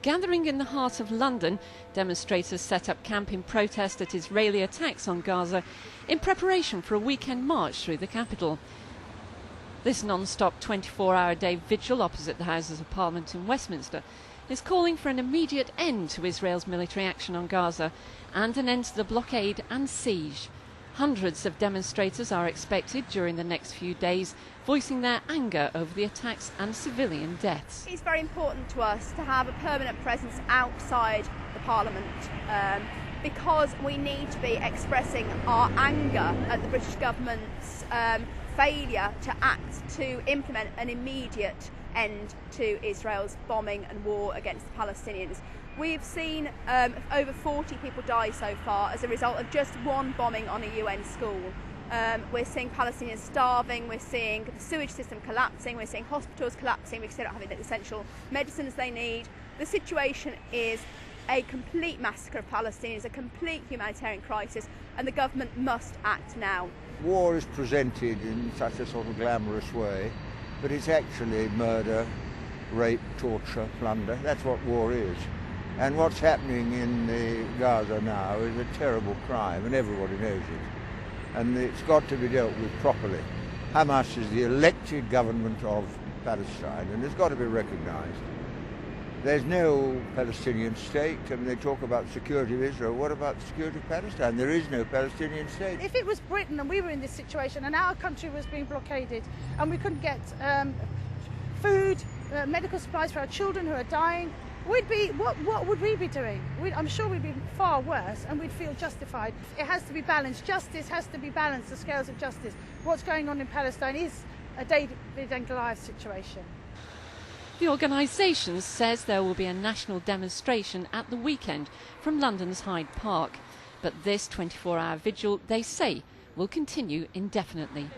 Gathering in the heart of London, demonstrators set up camp in protest at Israeli attacks on Gaza in preparation for a weekend march through the capital. This non-stop 24-hour-a-day vigil opposite the Houses of Parliament in Westminster is calling for an immediate end to Israel's military action on Gaza and an end to the blockade and siege. Hundreds of demonstrators are expected during the next few days, voicing their anger over the attacks and civilian deaths. It's very important to us to have a permanent presence outside the Parliament because we need to be expressing our anger at the British government's failure to act to implement an immediate end to Israel's bombing and war against the Palestinians. We've seen over 40 people die so far as a result of just one bombing on a UN school. We're seeing Palestinians starving, we're seeing the sewage system collapsing, we're seeing hospitals collapsing because they're not having the essential medicines they need. The situation is a complete massacre of Palestinians, a complete humanitarian crisis, and the government must act now. War is presented in such a sort of glamorous way, but it's actually murder, rape, torture, plunder. That's what war is. And what's happening in Gaza now is a terrible crime, and everybody knows it. And it's got to be dealt with properly. Hamas is the elected government of Palestine, and it's got to be recognised. There's no Palestinian state. I mean, they talk about the security of Israel. What about the security of Palestine? There is no Palestinian state. If it was Britain and we were in this situation and our country was being blockaded and we couldn't get food, medical supplies for our children who are dying, what would we be doing? I'm sure we'd be far worse, and we'd feel justified. It has to be balanced. Justice has to be balanced, the scales of justice. What's going on in Palestine is a David and Goliath situation. The organisation says there will be a national demonstration at the weekend from London's Hyde Park. But this 24-hour vigil, they say, will continue indefinitely.